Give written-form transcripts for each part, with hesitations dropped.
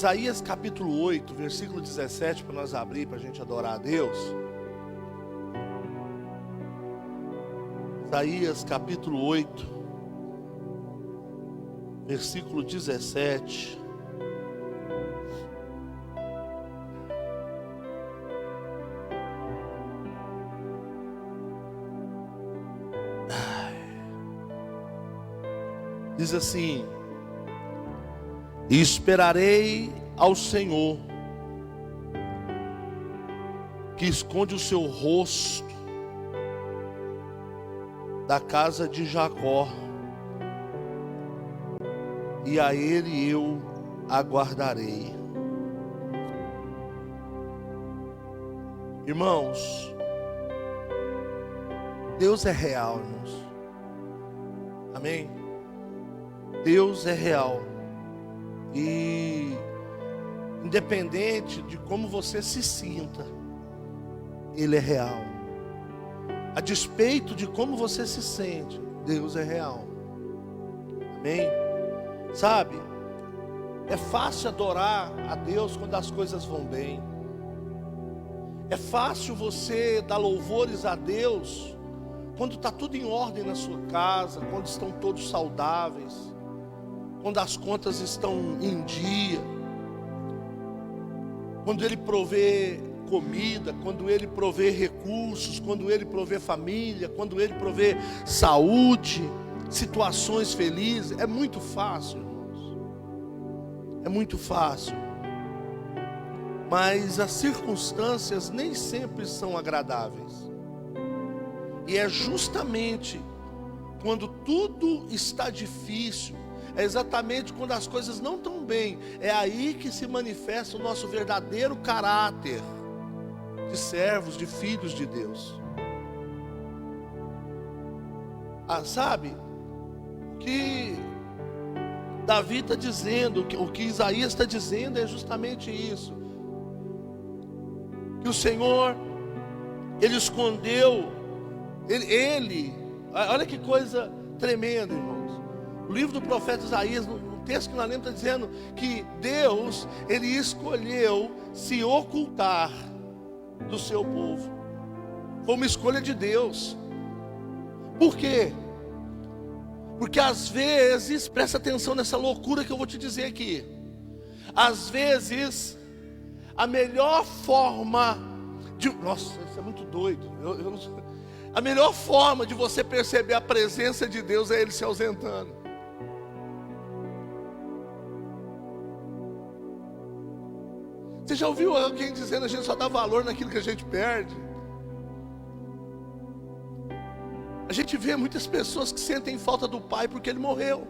Isaías capítulo 8, versículo 17, para nós abrir, para a gente adorar a Deus. Isaías capítulo 8, versículo 17. Diz assim: e esperarei ao Senhor, que esconde o seu rosto da casa de Jacó, e a Ele eu aguardarei. Irmãos, Deus é real, irmãos. Amém? Deus é real. E independente de como você se sinta, Ele é real. A despeito de como você se sente, Deus é real. Amém? Sabe, é fácil adorar a Deus quando as coisas vão bem. É fácil você dar louvores a Deus quando está tudo em ordem na sua casa, quando estão todos saudáveis, quando as contas estão em dia, quando Ele provê comida, quando Ele provê recursos, quando Ele provê família, quando Ele provê saúde, situações felizes. É muito fácil, irmãos. É muito fácil. Mas as circunstâncias nem sempre são agradáveis. E é justamente quando tudo está difícil, é exatamente quando as coisas não estão bem, é aí que se manifesta o nosso verdadeiro caráter de servos, de filhos de Deus. Sabe, o que Davi está dizendo, o que Isaías está dizendo é justamente isso. Que o Senhor, Ele escondeu, olha que coisa tremenda, irmãos. O livro do profeta Isaías, no texto que nós lemos, está dizendo que Deus, Ele escolheu se ocultar do seu povo. Foi uma escolha de Deus. Por quê? Porque às vezes, presta atenção nessa loucura que eu vou te dizer aqui. Às vezes, a melhor forma de... Nossa, isso é muito doido. A melhor forma de você perceber a presença de Deus é Ele se ausentando. Você já ouviu alguém dizendo a gente só dá valor naquilo que a gente perde? A gente vê muitas pessoas que sentem falta do pai porque ele morreu.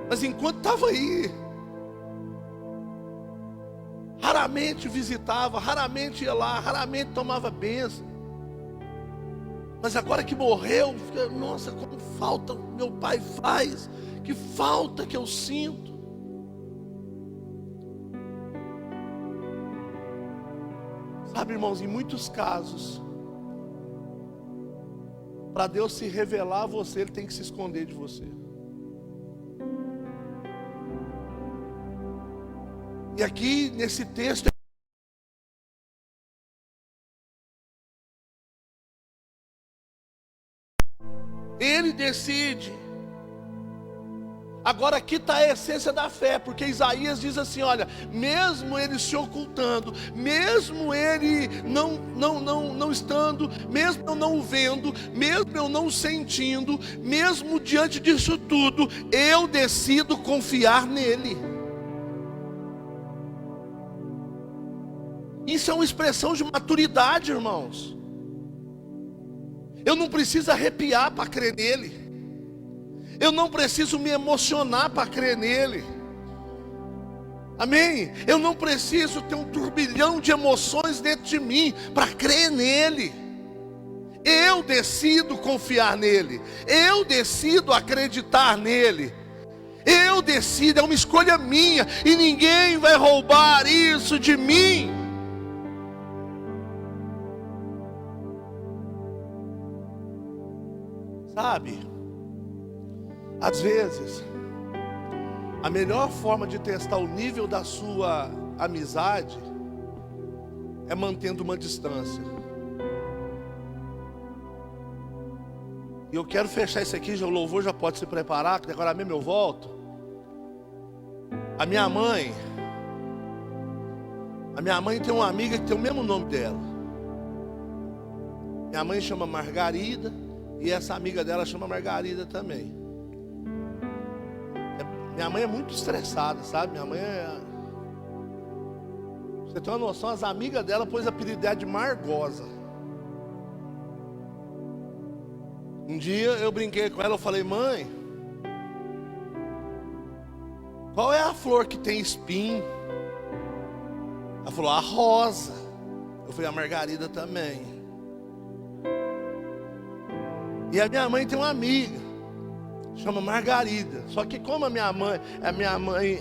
Mas enquanto estava aí, raramente visitava, raramente ia lá, raramente tomava bênção. Mas agora que morreu, nossa, como falta meu pai faz, que falta que eu sinto. Sabe, irmãos, em muitos casos, para Deus se revelar a você, Ele tem que se esconder de você. E aqui nesse texto, Ele decide. Agora aqui está a essência da fé, porque Isaías diz assim, olha, mesmo ele se ocultando, mesmo ele não estando, mesmo eu não o vendo, mesmo eu não o sentindo, mesmo diante disso tudo, eu decido confiar nele. Isso é uma expressão de maturidade, irmãos. Eu não preciso arrepiar para crer nele. Eu não preciso me emocionar para crer nele. Amém? Eu não preciso ter um turbilhão de emoções dentro de mim para crer nele. Eu decido confiar nele. Eu decido acreditar nele. Eu decido, é uma escolha minha. E ninguém vai roubar isso de mim. Sabe? Às vezes A melhor forma de testar o nível da sua amizade é mantendo uma distância. E eu quero fechar isso aqui, o louvor já pode se preparar, que agora mesmo eu volto. A minha mãe tem uma amiga que tem o mesmo nome dela. Minha mãe chama Margarida e essa amiga dela chama Margarida também. Minha mãe é muito estressada, sabe? Minha mãe é... Você tem uma noção, as amigas dela pôs a apelido dela de Margosa. Um dia eu brinquei com ela, eu falei: mãe, qual é a flor que tem espinho? Ela falou: a rosa. Eu falei: a Margarida também. E a minha mãe tem uma amiga, chama Margarida. Só que como a minha mãe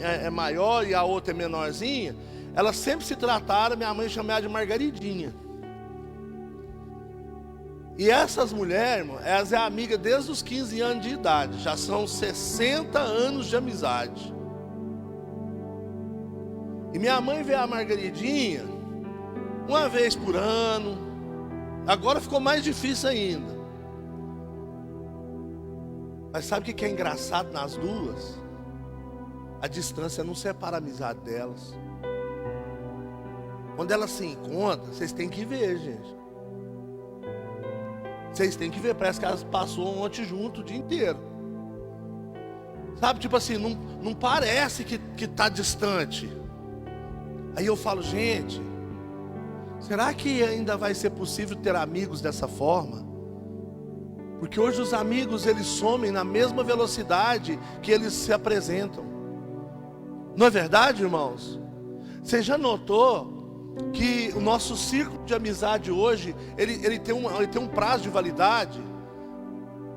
é maior e a outra é menorzinha, elas sempre se trataram, minha mãe chamava de Margaridinha. E essas mulheres, irmão, elas é amiga desde os 15 anos de idade. Já são 60 anos de amizade. E minha mãe vê a Margaridinha uma vez por ano. Agora ficou mais difícil ainda. Mas sabe o que é engraçado nas duas? A distância não separa a amizade delas. Quando elas se encontram, vocês têm que ver, gente. Vocês têm que ver, parece que elas passou ontem junto o dia inteiro. Sabe, tipo assim, não parece que está distante. Aí eu falo: gente, será que ainda vai ser possível ter amigos dessa forma? Porque hoje os amigos, eles somem na mesma velocidade que eles se apresentam. Não é verdade, irmãos? Você já notou que o nosso círculo de amizade hoje, ele tem um prazo de validade?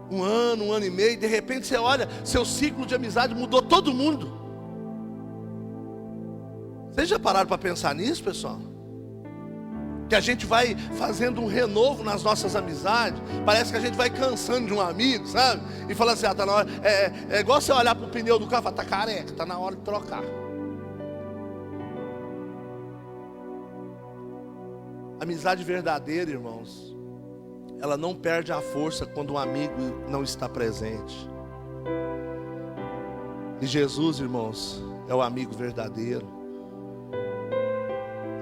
Um ano e meio, de repente você olha, seu ciclo de amizade mudou todo mundo. Vocês já pararam para pensar nisso, pessoal? Que a gente vai fazendo um renovo nas nossas amizades. Parece que a gente vai cansando de um amigo, sabe? E fala assim: tá na hora. É igual você olhar para o pneu do carro e falar: tá careca, tá na hora de trocar. Amizade verdadeira, irmãos, ela não perde a força quando um amigo não está presente. E Jesus, irmãos, é o amigo verdadeiro.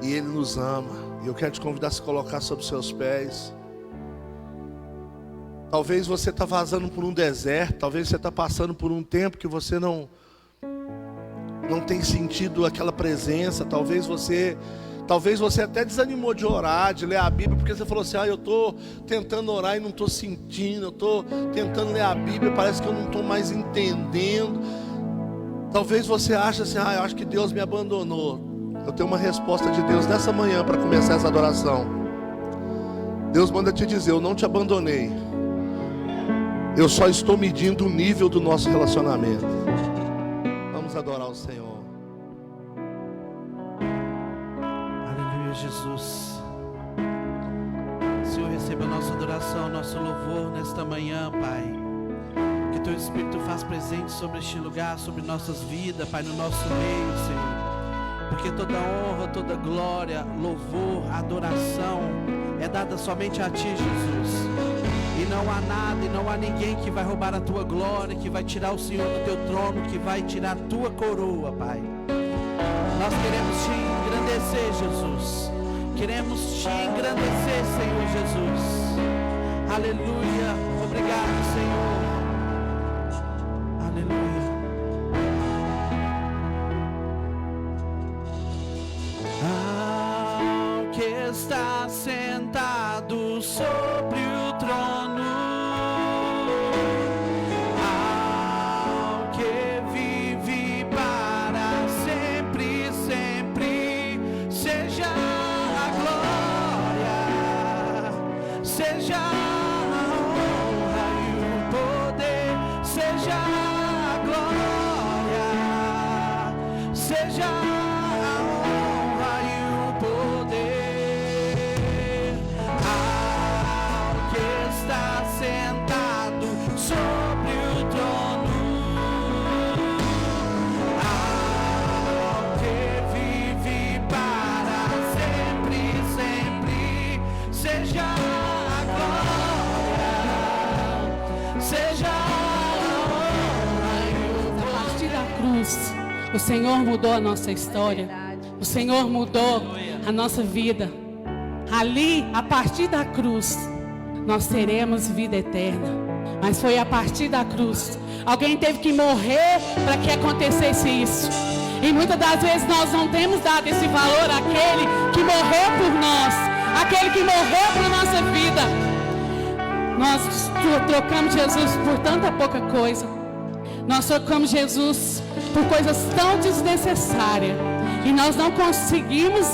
E Ele nos ama. E eu quero te convidar a se colocar sobre os seus pés. Talvez você está vazando por um deserto. Talvez você está passando por um tempo que você não tem sentido aquela presença. Talvez você até desanimou de orar, de ler a Bíblia, porque você falou assim: eu estou tentando orar e não estou sentindo. Eu estou tentando ler a Bíblia, parece que eu não estou mais entendendo. Talvez você ache assim: eu acho que Deus me abandonou. Eu tenho uma resposta de Deus nessa manhã para começar essa adoração. Deus manda te dizer: eu não te abandonei. Eu só estou medindo o nível do nosso relacionamento. Vamos adorar o Senhor. Aleluia, Jesus. Senhor, receba a nossa adoração, nosso louvor nesta manhã, Pai. Que Teu Espírito faz presente sobre este lugar, sobre nossas vidas, Pai, no nosso meio, Senhor. Porque toda honra, toda glória, louvor, adoração é dada somente a Ti, Jesus. E não há nada e não há ninguém que vai roubar a Tua glória, que vai tirar o Senhor do Teu trono, que vai tirar a Tua coroa, Pai. Nós queremos Te engrandecer, Jesus. Queremos Te engrandecer, Senhor Jesus. Aleluia. Obrigado, Senhor. Aleluia. Ao que está sentado sobre o trono, ao que vive para sempre, sempre, seja a glória, seja a honra e o poder, seja a glória, seja sentado sobre o trono, cruz, o Senhor mudou a nossa história. O Senhor mudou a nossa vida. Ali, a partir da cruz, nós teremos vida eterna. Mas foi a partir da cruz. Alguém teve que morrer para que acontecesse isso. E muitas das vezes nós não temos dado esse valor àquele que morreu por nós, aquele que morreu por nossa vida. Nós trocamos Jesus por tanta pouca coisa. Nós trocamos Jesus por coisas tão desnecessárias. E nós não conseguimos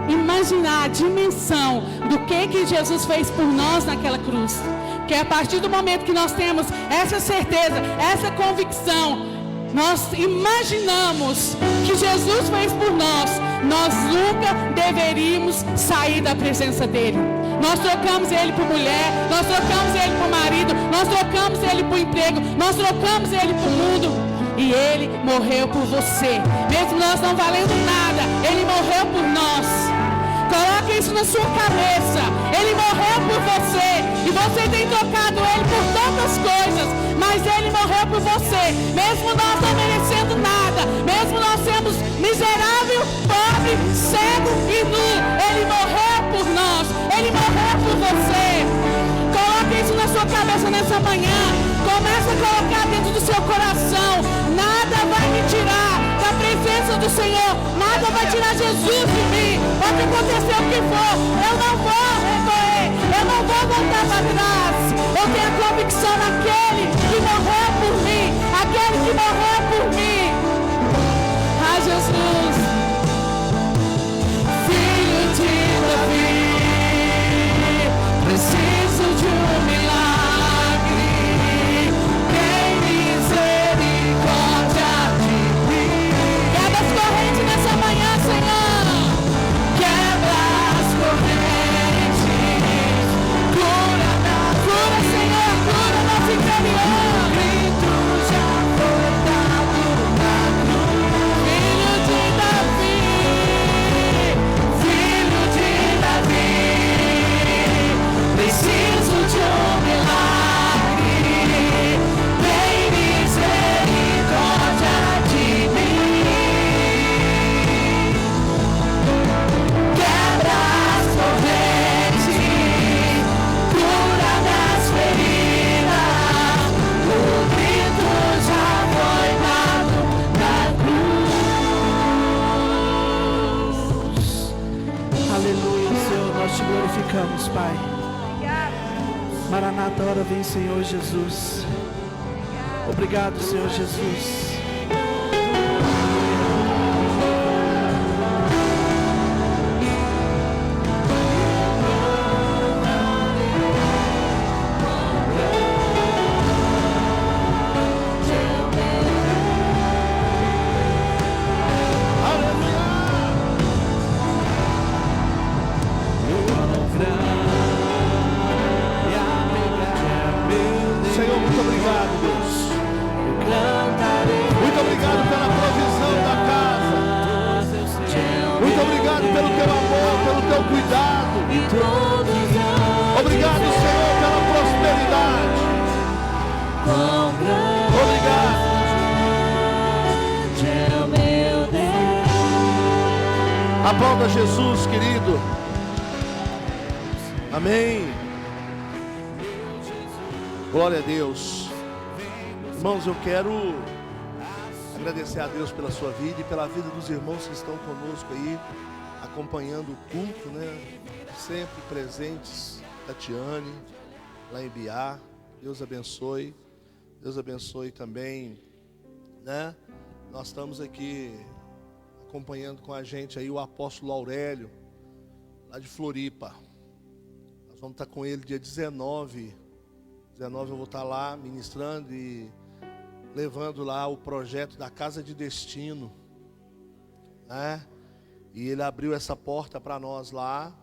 imaginar a dimensão do que Jesus fez por nós naquela cruz. Que a partir do momento que nós temos essa certeza, essa convicção, nós imaginamos que Jesus fez por nós, nós nunca deveríamos sair da presença dele. Nós trocamos ele por mulher, nós trocamos ele por marido, nós trocamos ele por emprego, nós trocamos ele por mundo. E ele morreu por você. Mesmo nós não valendo nada, ele morreu por nós. Coloque isso na sua cabeça. Ele morreu por você. E você tem trocado ele por tantas coisas, mas ele morreu por você. Mesmo nós não merecendo nada, mesmo nós sermos miserável, pobre, cego e nu, ele morreu por nós. Ele morreu por você. Coloque isso na sua cabeça nessa manhã. Começa a colocar dentro do seu coração. Nada vai me tirar da presença do Senhor. Nada vai tirar Jesus de mim. Pode acontecer o que for. Eu não vou recorrer. Eu não vou voltar para trás. Eu tenho a convicção naquele que morreu por mim. Aquele que morreu por mim. Ah, Jesus. Filho de Davi. Preciso de um milagre. Pai. Maranata, hora vem, Senhor Jesus. Obrigado, Senhor Jesus. Aplauda Jesus, querido. Amém. Glória a Deus. Irmãos, eu quero agradecer a Deus pela sua vida e pela vida dos irmãos que estão conosco aí, acompanhando o culto, né? Sempre presentes. Tatiane, lá em Biá. Deus abençoe. Deus abençoe também, né? Nós estamos aqui acompanhando com a gente aí o apóstolo Aurélio, lá de Floripa. Nós vamos estar com ele dia 19. 19 eu vou estar lá ministrando e levando lá o projeto da Casa de Destino, né? E ele abriu essa porta para nós lá.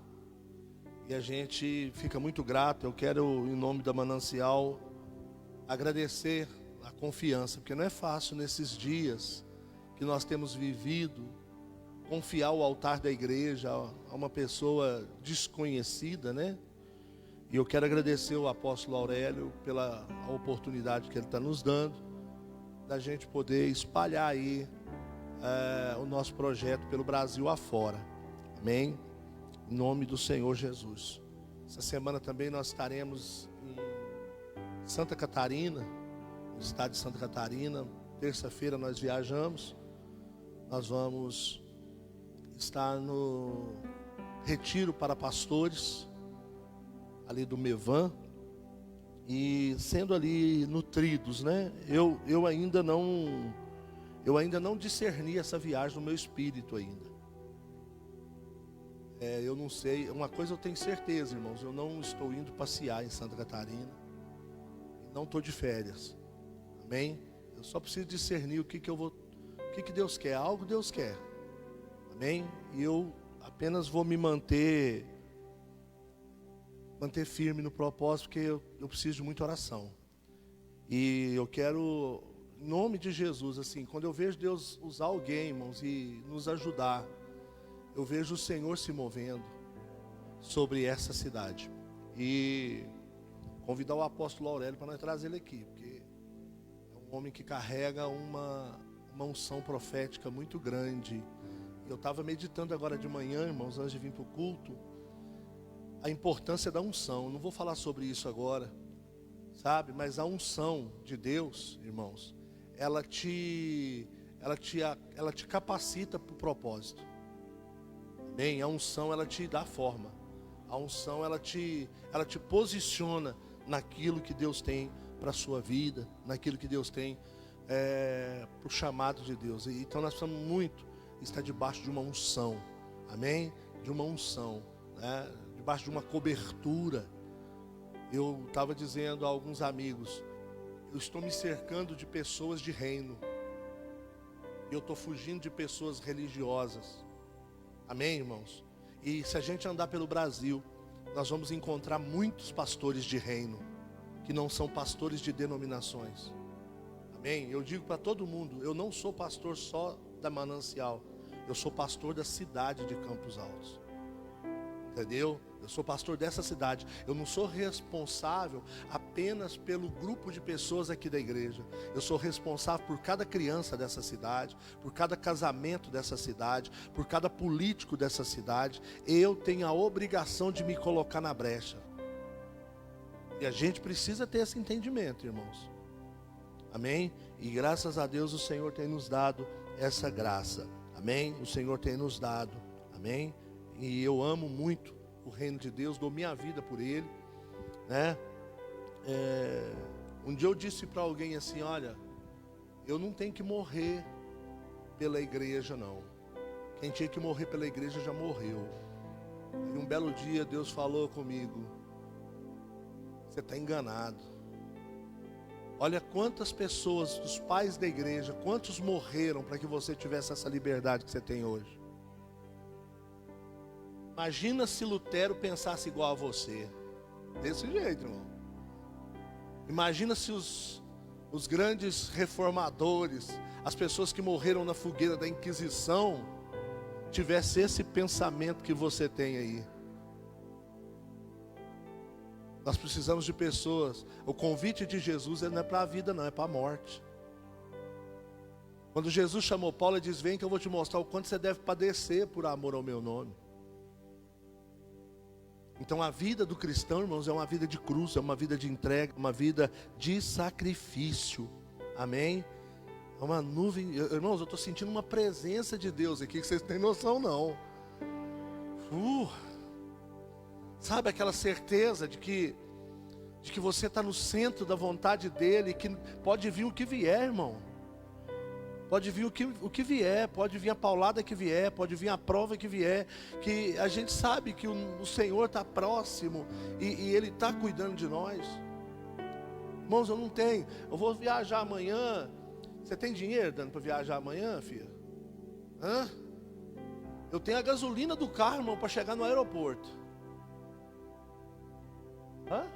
E a gente fica muito grato. Eu quero, em nome da Manancial, agradecer a confiança, porque não é fácil nesses dias que nós temos vivido, confiar o altar da igreja a uma pessoa desconhecida, né? E eu quero agradecer o apóstolo Aurélio pela oportunidade que ele está nos dando. da gente poder espalhar aí o nosso projeto pelo Brasil afora. Amém? Em nome do Senhor Jesus. Essa semana também nós estaremos em Santa Catarina, no estado de Santa Catarina. Terça-feira nós viajamos. Nós vamos estar no retiro para pastores, ali do Mevan, e sendo ali nutridos, né? Eu ainda não discerni essa viagem no meu espírito ainda. Eu não sei, uma coisa eu tenho certeza, irmãos, eu não estou indo passear em Santa Catarina, não estou de férias, amém? Eu só preciso discernir o que Deus quer, algo Deus quer, amém? E eu apenas vou me manter firme no propósito, porque eu preciso de muita oração, e eu quero, em nome de Jesus, assim, quando eu vejo Deus usar alguém, irmãos, e nos ajudar, eu vejo o Senhor se movendo sobre essa cidade. E convidar o apóstolo Aurélio para nós trazer ele aqui, porque é um homem que carrega uma unção profética muito grande. Eu estava meditando agora de manhã, irmãos, antes de vir para o culto, a importância da unção. Eu não vou falar sobre isso agora, sabe? Mas a unção de Deus, irmãos, ela te capacita para o propósito. Bem, a unção ela te dá forma. A unção ela te posiciona naquilo que Deus tem para a sua vida, naquilo que Deus tem para o chamado de Deus. Então nós precisamos muito estar debaixo de uma unção, amém? De uma unção, né? Debaixo de uma cobertura. Eu estava dizendo a alguns amigos, eu estou me cercando de pessoas de reino, eu estou fugindo de pessoas religiosas. Amém, irmãos? E se a gente andar pelo Brasil, nós vamos encontrar muitos pastores de reino, que não são pastores de denominações. Amém? Eu digo para todo mundo, eu não sou pastor só da Manancial, eu sou pastor da cidade de Campos Altos. Entendeu? Eu sou pastor dessa cidade. Eu não sou responsável apenas pelo grupo de pessoas aqui da igreja. Eu sou responsável por cada criança dessa cidade, por cada casamento dessa cidade, por cada político dessa cidade. Eu tenho a obrigação de me colocar na brecha. E a gente precisa ter esse entendimento, irmãos. Amém? E graças a Deus o Senhor tem nos dado essa graça. Amém? O Senhor tem nos dado. Amém? E eu amo muito o reino de Deus, dou minha vida por ele, né? Um dia eu disse para alguém assim, olha, eu não tenho que morrer pela igreja não. Quem tinha que morrer pela igreja já morreu. E um belo dia Deus falou comigo, você está enganado. Olha quantas pessoas, os pais da igreja, quantos morreram para que você tivesse essa liberdade que você tem hoje. Imagina se Lutero pensasse igual a você. Desse jeito, irmão. Imagina se os grandes reformadores, as pessoas que morreram na fogueira da Inquisição, tivessem esse pensamento que você tem aí. Nós precisamos de pessoas. O convite de Jesus não é para a vida não, é para a morte. Quando Jesus chamou Paulo, ele diz, vem que eu vou te mostrar o quanto você deve padecer por amor ao meu nome. Então a vida do cristão, irmãos, é uma vida de cruz, é uma vida de entrega, uma vida de sacrifício. Amém? É uma nuvem, irmãos, eu estou sentindo uma presença de Deus aqui que vocês não têm noção não. Sabe aquela certeza de que você está no centro da vontade dEle, que pode vir o que vier, irmão. Pode vir o que vier, pode vir a paulada que vier, pode vir a prova que vier, que a gente sabe que o Senhor está próximo e Ele está cuidando de nós. Irmãos, eu não tenho, eu vou viajar amanhã. Você tem dinheiro dando para viajar amanhã, filha? Hã? Eu tenho a gasolina do carro, irmão, para chegar no aeroporto. Hã?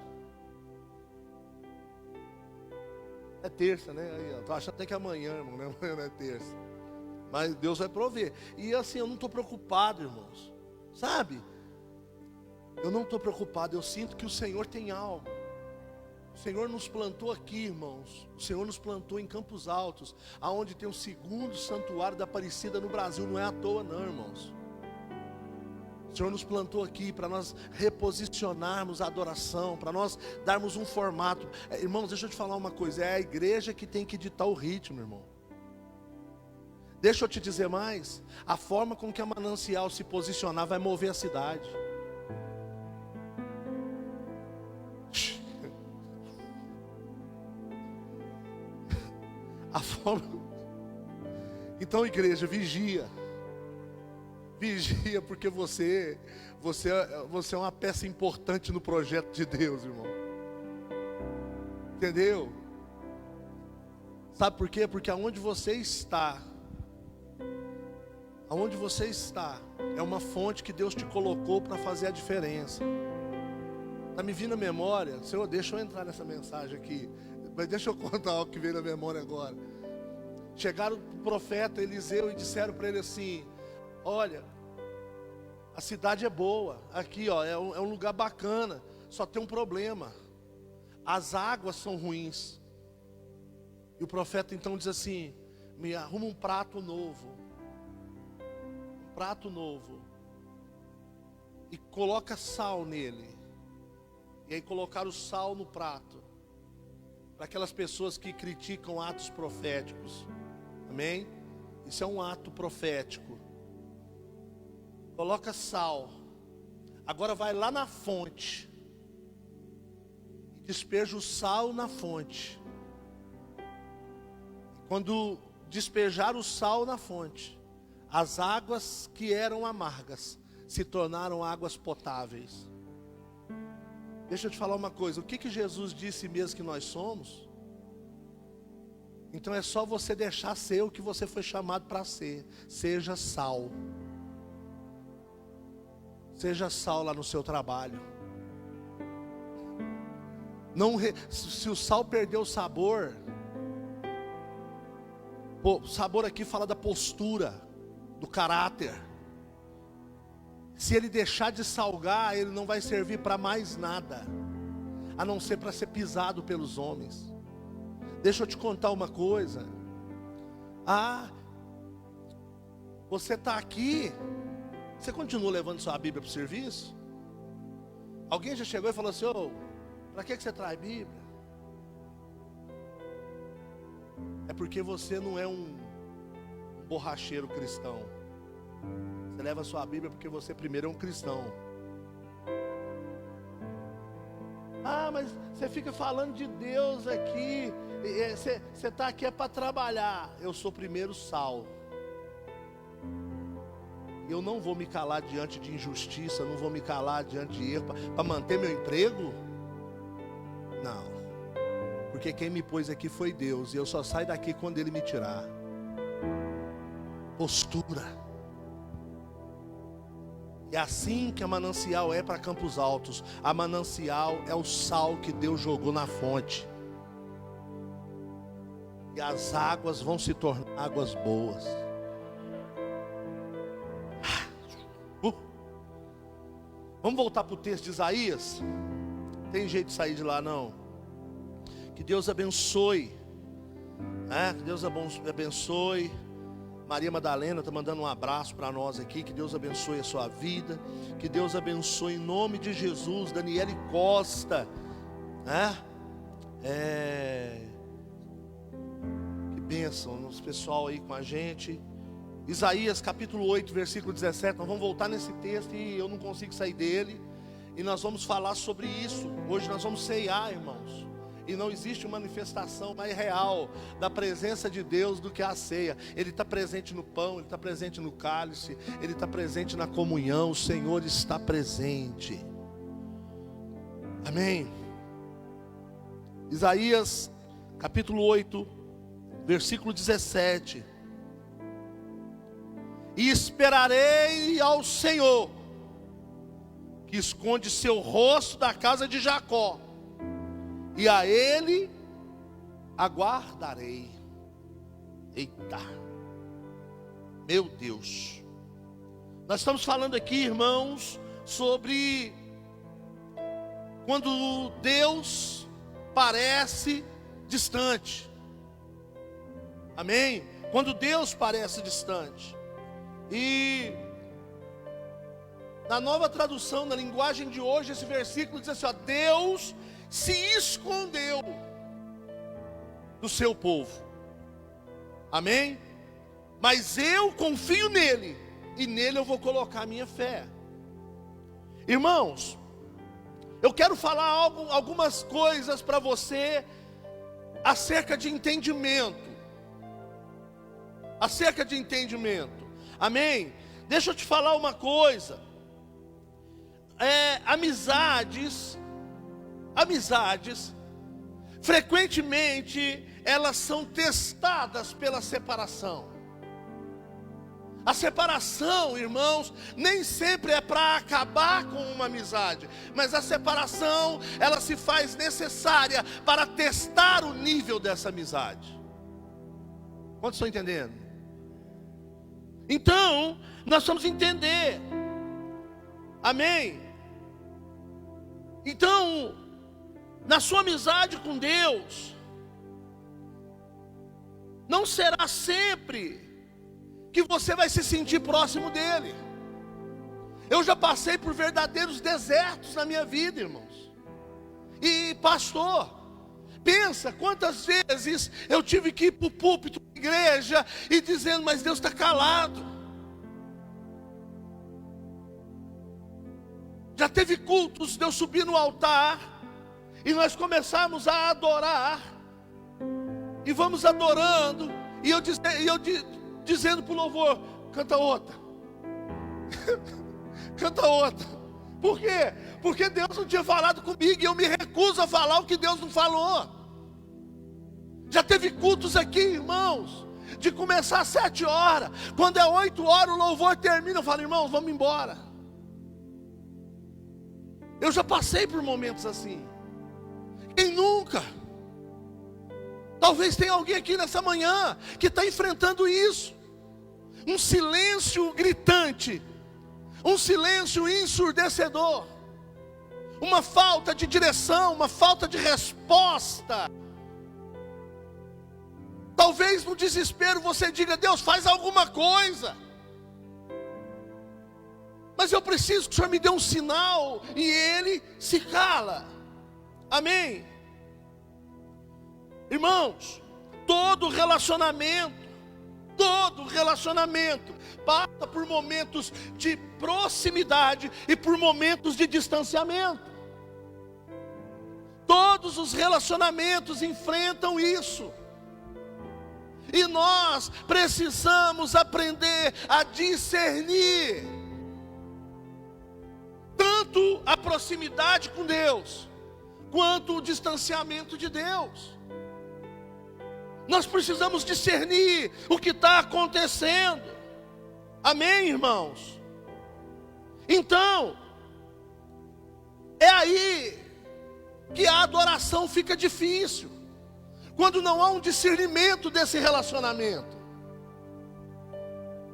É terça, né? Aí, tô achando até que amanhã, irmão, né? Amanhã não é terça. Mas Deus vai prover. E assim, eu não estou preocupado, irmãos. Sabe? Eu não estou preocupado. Eu sinto que o Senhor tem algo O Senhor nos plantou aqui, irmãos. O Senhor nos plantou em Campos Altos, aonde tem o segundo santuário da Aparecida no Brasil. Não é à toa não, irmãos. O Senhor nos plantou aqui para nós reposicionarmos a adoração, para nós darmos um formato. Irmãos, deixa eu te falar uma coisa, é a igreja que tem que ditar o ritmo, irmão. Deixa eu te dizer mais, a forma com que a Manancial se posicionar vai mover a cidade. A forma. Então, igreja, vigia. Vigia, porque você é uma peça importante no projeto de Deus, irmão. Entendeu? Sabe por quê? Porque aonde você está é uma fonte que Deus te colocou para fazer a diferença. Está me vindo à memória, Senhor, deixa eu entrar nessa mensagem aqui, mas deixa eu contar algo que veio na memória agora. Chegaram o profeta Eliseu e disseram para ele assim: olha, a cidade é boa, aqui ó, é um lugar bacana, só tem um problema, as águas são ruins. E o profeta então diz assim: me arruma um prato novo, e coloca sal nele. E aí colocaram o sal no prato, para aquelas pessoas que criticam atos proféticos. Amém? Isso é um ato profético. Coloca sal. Agora vai lá na fonte e despeja o sal na fonte. Quando despejar o sal na fonte, as águas que eram amargas se tornaram águas potáveis. Deixa eu te falar uma coisa, o que Jesus disse mesmo que nós somos? Então é só você deixar ser o que você foi chamado para ser. Seja sal. Seja sal lá no seu trabalho. Se o sal perder o sabor, o sabor aqui fala da postura, do caráter. Se ele deixar de salgar, ele não vai servir para mais nada, a não ser para ser pisado pelos homens. Deixa eu te contar uma coisa. Você está aqui, você continua levando sua Bíblia para o serviço? Alguém já chegou e falou assim: para que você traz Bíblia? É porque você não é um borracheiro cristão. Você leva a sua Bíblia porque você primeiro é um cristão. Mas você fica falando de Deus aqui, você está aqui para trabalhar. Eu sou primeiro sal. Eu não vou me calar diante de injustiça, não vou me calar diante de erro para manter meu emprego. Não, porque quem me pôs aqui foi Deus, e eu só saio daqui quando Ele me tirar. Postura. É assim que a Manancial é para Campos Altos. A Manancial é o sal que Deus jogou na fonte, e as águas vão se tornar águas boas. Vamos voltar para o texto de Isaías. Não tem jeito de sair de lá não. Que Deus abençoe, que Deus abençoe. Maria Madalena está mandando um abraço para nós aqui. Que Deus abençoe a sua vida. Que Deus abençoe em nome de Jesus. Daniele Costa, que bênção, nosso pessoal aí com a gente. Isaías capítulo 8, versículo 17. Nós vamos voltar nesse texto e eu não consigo sair dele. E nós vamos falar sobre isso. Hoje nós vamos ceiar, irmãos. E não existe manifestação mais real da presença de Deus do que a ceia. Ele está presente no pão, Ele está presente no cálice, Ele está presente na comunhão. O Senhor está presente. Amém. Isaías capítulo 8, versículo 17. E esperarei ao Senhor, que esconde seu rosto da casa de Jacó, e a Ele aguardarei. Eita, meu Deus. Nós estamos falando aqui, irmãos, sobre quando Deus parece distante. Amém? Quando Deus parece distante. E na nova tradução, na linguagem de hoje, esse versículo diz assim, ó, Deus se escondeu do seu povo. Amém? Mas eu confio nele, e nele eu vou colocar a minha fé. Irmãos, eu quero falar algumas coisas para você acerca de entendimento. Acerca de entendimento. Amém? Deixa eu te falar uma coisa. Amizades, frequentemente, elas são testadas pela separação. A separação, irmãos, nem sempre é para acabar com uma amizade, mas a separação, ela se faz necessária para testar o nível dessa amizade. Quantos estão entendendo? Então, nós vamos entender. Amém? Então, na sua amizade com Deus, não será sempre que você vai se sentir próximo dele. Eu já passei por verdadeiros desertos na minha vida, irmãos. E pastor, pensa quantas vezes eu tive que ir para o púlpito da igreja e dizendo, mas Deus está calado. Já teve cultos de eu subir no altar e nós começamos a adorar, e vamos adorando, e eu dizendo para o louvor, canta outra. Canta outra. Por quê? Porque Deus não tinha falado comigo, e eu me recuso a falar o que Deus não falou. Já teve cultos aqui, irmãos, de começar às 7 horas, quando é 8 horas o louvor termina, eu falo, irmãos, vamos embora. Eu já passei por momentos assim. Quem nunca? Talvez tenha alguém aqui nessa manhã que está enfrentando isso. Um silêncio gritante, um silêncio ensurdecedor, uma falta de direção, uma falta de resposta. Talvez no desespero você diga, Deus, faz alguma coisa. Mas eu preciso que o Senhor me dê um sinal, e ele se cala. Amém? Irmãos, todo relacionamento passa por momentos de proximidade e por momentos de distanciamento. Todos os relacionamentos enfrentam isso. E nós precisamos aprender a discernir tanto a proximidade com Deus, quanto o distanciamento de Deus. Nós precisamos discernir o que está acontecendo. Amém, irmãos? Então, é aí que a adoração fica difícil, quando não há um discernimento desse relacionamento.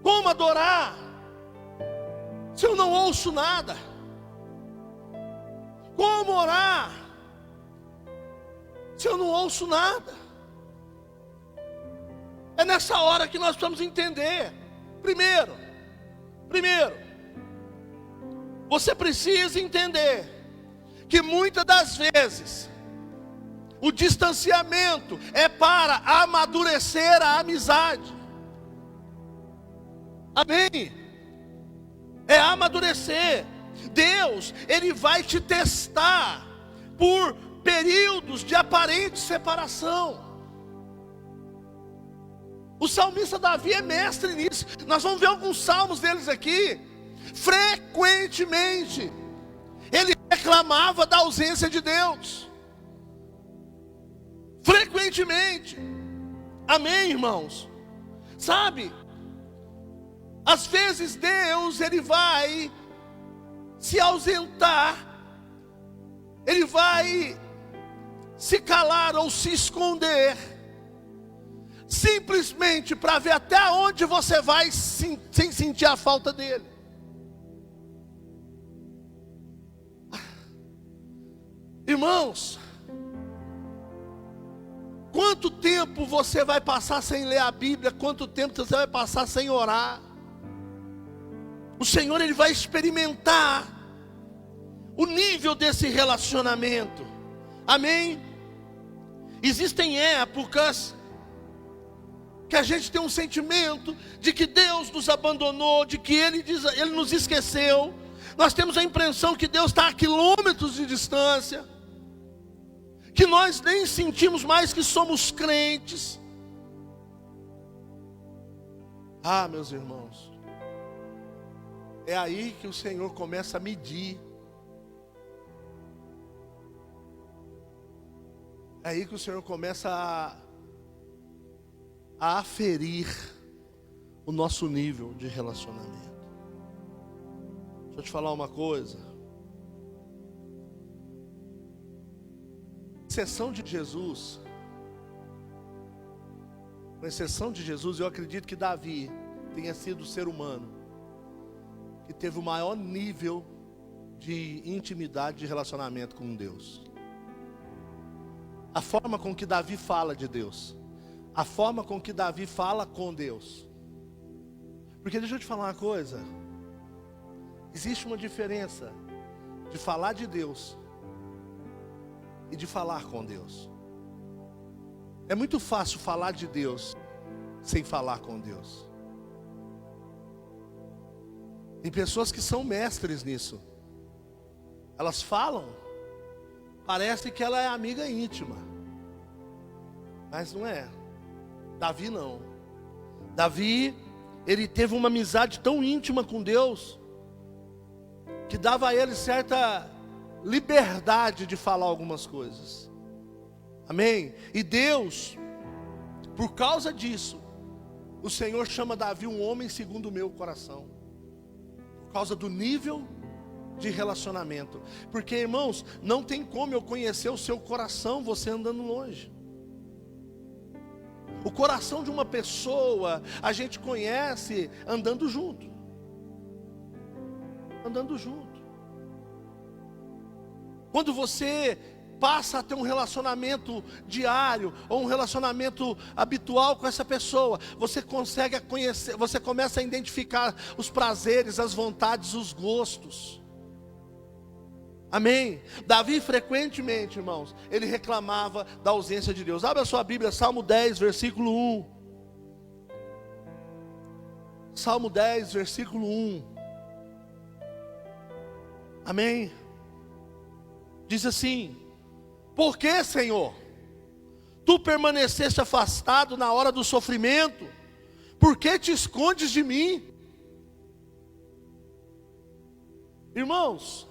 Como adorar se eu não ouço nada? Como orar se eu não ouço nada? É nessa hora que nós precisamos entender. Primeiro, você precisa entender que muitas das vezes o distanciamento é para amadurecer a amizade. Amém? É amadurecer. Deus, Ele vai te testar por períodos de aparente separação. O salmista Davi é mestre nisso. Nós vamos ver alguns salmos deles aqui. Frequentemente ele reclamava da ausência de Deus. Frequentemente. Amém, irmãos? Sabe, às vezes Deus, Ele vai se ausentar, Ele vai se calar ou se esconder, simplesmente para ver até onde você vai sem sentir a falta dele. Irmãos, Quanto tempo você vai passar sem ler a Bíblia? Quanto tempo você vai passar sem orar? O Senhor, Ele vai experimentar o nível desse relacionamento. Amém? Existem épocas que a gente tem um sentimento de que Deus nos abandonou, de que Ele nos esqueceu. Nós temos a impressão que Deus está a quilômetros de distância, que nós nem sentimos mais que somos crentes. Ah, meus irmãos, é aí que o Senhor começa a medir. É aí que o Senhor começa a aferir o nosso nível de relacionamento. Deixa eu te falar uma coisa. Com exceção de Jesus, eu acredito que Davi tenha sido o ser humano que teve o maior nível de intimidade, de relacionamento com Deus. A forma com que Davi fala de Deus, a forma com que Davi fala com Deus. Porque deixa eu te falar uma coisa, existe uma diferença de falar de Deus e de falar com Deus. É muito fácil falar de Deus sem falar com Deus. Tem pessoas que são mestres nisso. Elas falam, parece que ela é amiga íntima, mas não é. Davi não. Davi, ele teve uma amizade tão íntima com Deus, que dava a ele certa liberdade de falar algumas coisas. Amém? E Deus, por causa disso, o Senhor chama Davi um homem segundo o meu coração. Por causa do nível de relacionamento. Porque, irmãos, não tem como eu conhecer o seu coração você andando longe. O coração de uma pessoa a gente conhece andando junto. Andando junto. Quando você passa a ter um relacionamento diário ou um relacionamento habitual com essa pessoa, você consegue conhecer, você começa a identificar os prazeres, as vontades, os gostos. Amém? Davi frequentemente, irmãos, ele reclamava da ausência de Deus. Abra a sua Bíblia, Salmo 10, versículo 1. Salmo 10, versículo 1. Amém? Diz assim: por que, Senhor, tu permaneceste afastado na hora do sofrimento? Por que te escondes de mim? Irmãos,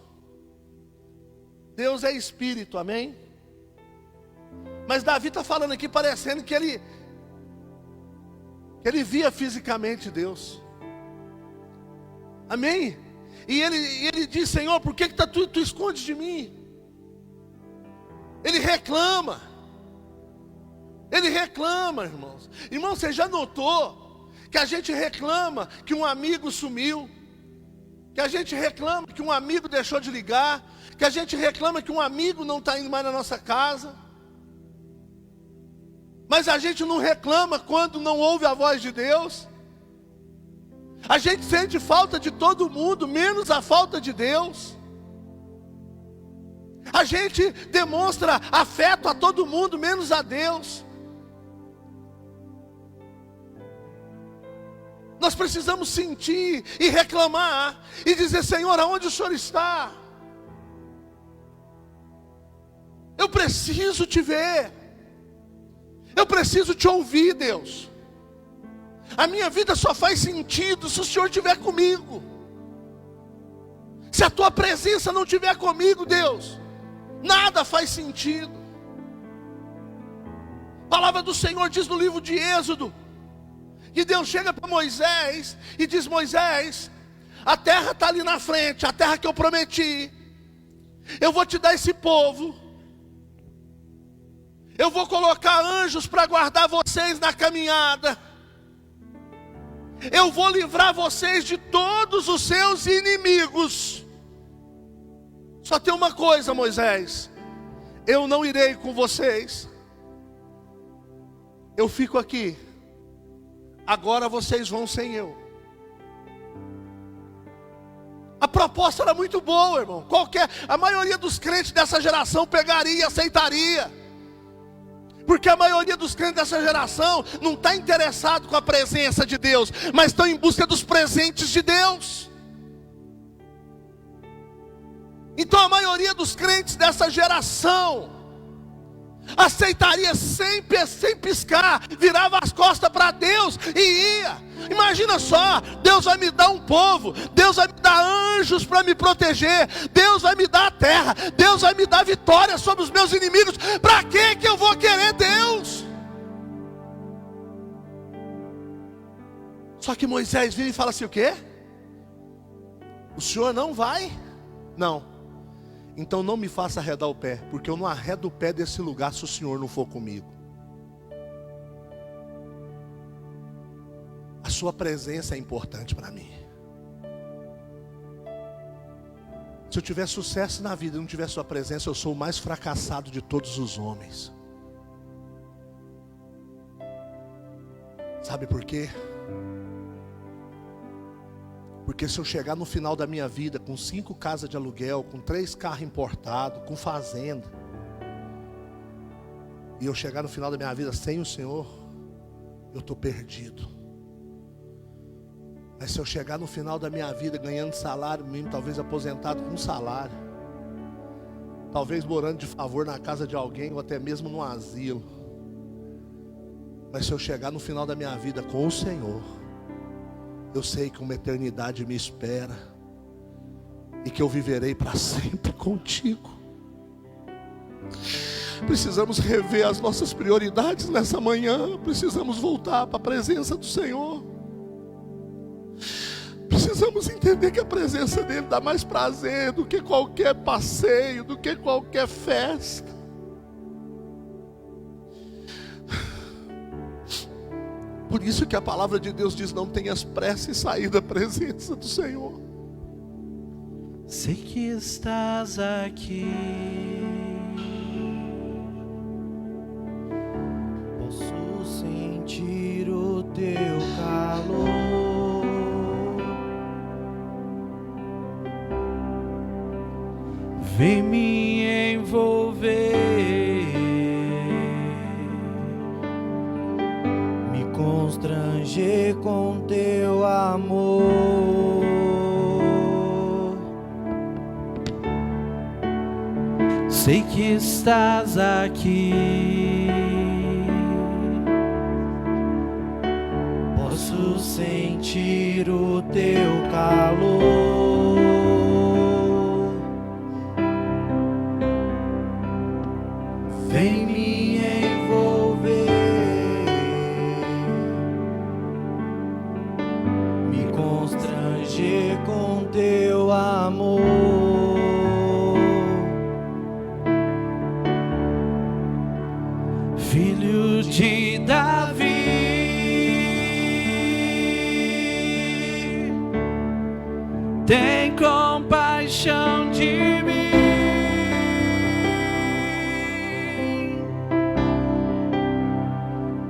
Deus é espírito, amém? Mas Davi está falando aqui parecendo que ele via fisicamente Deus. Amém? E ele diz: Senhor, por que tu escondes de mim? Ele reclama, irmãos. Irmão, você já notou que a gente reclama que um amigo sumiu, que a gente reclama que um amigo deixou de ligar, que a gente reclama que um amigo não está indo mais na nossa casa, mas a gente não reclama quando não ouve a voz de Deus? A gente sente falta de todo mundo, menos a falta de Deus. A gente demonstra afeto a todo mundo, menos a Deus. Nós precisamos sentir e reclamar e dizer: Senhor, aonde o Senhor está? Eu preciso te ver. Eu preciso te ouvir, Deus. A minha vida só faz sentido se o Senhor estiver comigo. Se a tua presença não estiver comigo, Deus, nada faz sentido. A palavra do Senhor diz no livro de Êxodo, que Deus chega para Moisés e diz: Moisés, a terra está ali na frente, a terra que eu prometi. Eu vou te dar esse povo. Eu vou colocar anjos para guardar vocês na caminhada. Eu vou livrar vocês de todos os seus inimigos. Só tem uma coisa, Moisés: eu não irei com vocês. eu fico aqui. Agora vocês vão sem eu. A proposta era muito boa, irmão. A maioria dos crentes dessa geração pegaria e aceitaria. Porque a maioria dos crentes dessa geração não está interessado com a presença de Deus, mas estão em busca dos presentes de Deus. Então a maioria dos crentes dessa geração aceitaria sem piscar, virava as costas para Deus e ia. Imagina só, Deus vai me dar um povo, Deus vai me dar anjos para me proteger, Deus vai me dar a terra, Deus vai me dar vitória sobre os meus inimigos. Para que eu vou querer Deus? Só que Moisés vira e fala assim: o quê? O senhor não vai? Não. Então não me faça arredar o pé, porque eu não arredo o pé desse lugar se o senhor não for comigo. A sua presença é importante para mim. Se eu tiver sucesso na vida e não tiver sua presença, eu sou o mais fracassado de todos os homens. Sabe por quê? Porque se eu chegar no final da minha vida com 5 casas de aluguel, com 3 carros importados, com fazenda, e eu chegar no final da minha vida sem o Senhor, eu estou perdido. Mas se eu chegar no final da minha vida ganhando salário mínimo, talvez aposentado com salário, talvez morando de favor na casa de alguém ou até mesmo no asilo, mas se eu chegar no final da minha vida com o Senhor, eu sei que uma eternidade me espera e que eu viverei para sempre contigo. Precisamos rever as nossas prioridades nessa manhã. Precisamos voltar para a presença do Senhor. Precisamos entender que a presença dele dá mais prazer do que qualquer passeio, do que qualquer festa. Por isso que a palavra de Deus diz: não tenhas pressa em sair da presença do Senhor. Sei que estás aqui, posso sentir o teu calor, vem me envolver, constranger com teu amor. Sei que estás aqui, posso sentir o teu calor, vem me envolver, constranger com teu amor. Filho de Davi, tem compaixão de mim.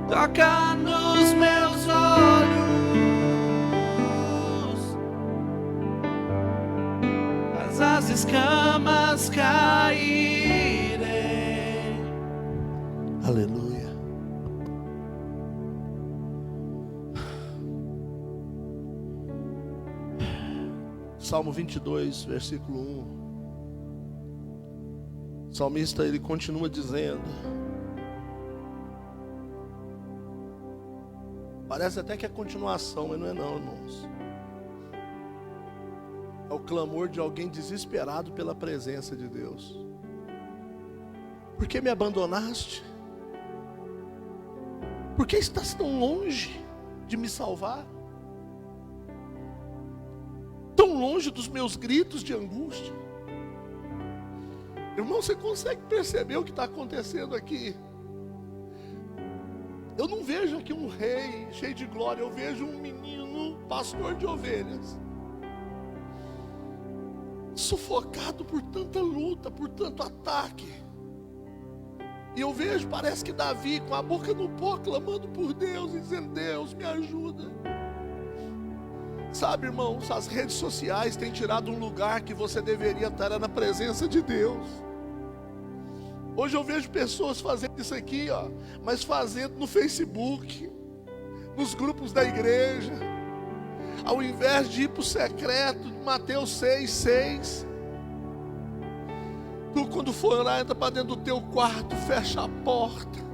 Toca nos meus olhos, as escamas caírem. Aleluia. Salmo 22, versículo 1. O salmista, ele continua dizendo, parece até que é continuação, mas não é não, irmãos. É o clamor de alguém desesperado pela presença de Deus. Por que me abandonaste? Por que estás tão longe de me salvar? Tão longe dos meus gritos de angústia? Irmão, você consegue perceber o que está acontecendo aqui? Eu não vejo aqui um rei cheio de glória, eu vejo um menino pastor de ovelhas, sufocado por tanta luta, por tanto ataque. E eu vejo, parece que Davi com a boca no pó, clamando por Deus, dizendo: Deus, me ajuda. Sabe, irmãos, as redes sociais têm tirado um lugar que você deveria estar na presença de Deus. Hoje eu vejo pessoas fazendo isso aqui, ó, mas fazendo no Facebook, nos grupos da igreja, ao invés de ir para o secreto, Mateus 6,6. Tu, quando for lá, entra para dentro do teu quarto, fecha a porta.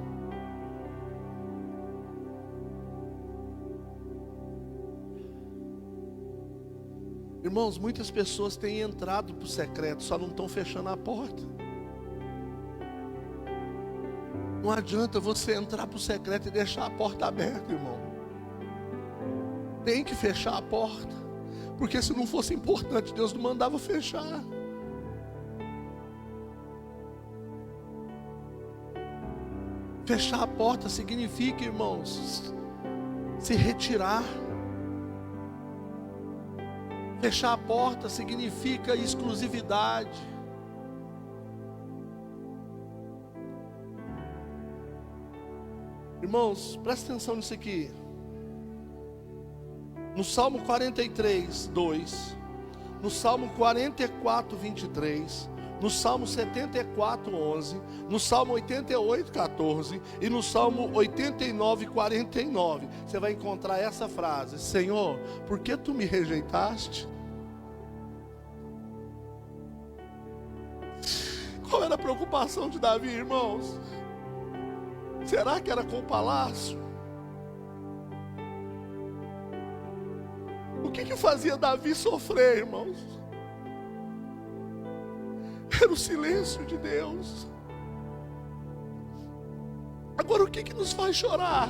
Irmãos, muitas pessoas têm entrado para o secreto, só não estão fechando a porta. Não adianta você entrar para o secreto e deixar a porta aberta, irmão. Tem que fechar a porta, porque se não fosse importante, Deus não mandava fechar. Fechar a porta significa, irmãos, se retirar. Fechar a porta significa exclusividade. Irmãos, presta atenção nisso aqui. No Salmo 43, 2, no Salmo 44, 23, no Salmo 74, 11, no Salmo 88, 14 e no Salmo 89, 49, você vai encontrar essa frase: Senhor, por que tu me rejeitaste? Qual era a preocupação de Davi, irmãos? Será que era com o palácio? O que fazia Davi sofrer, irmãos? Era o silêncio de Deus. Agora, o que nos faz chorar?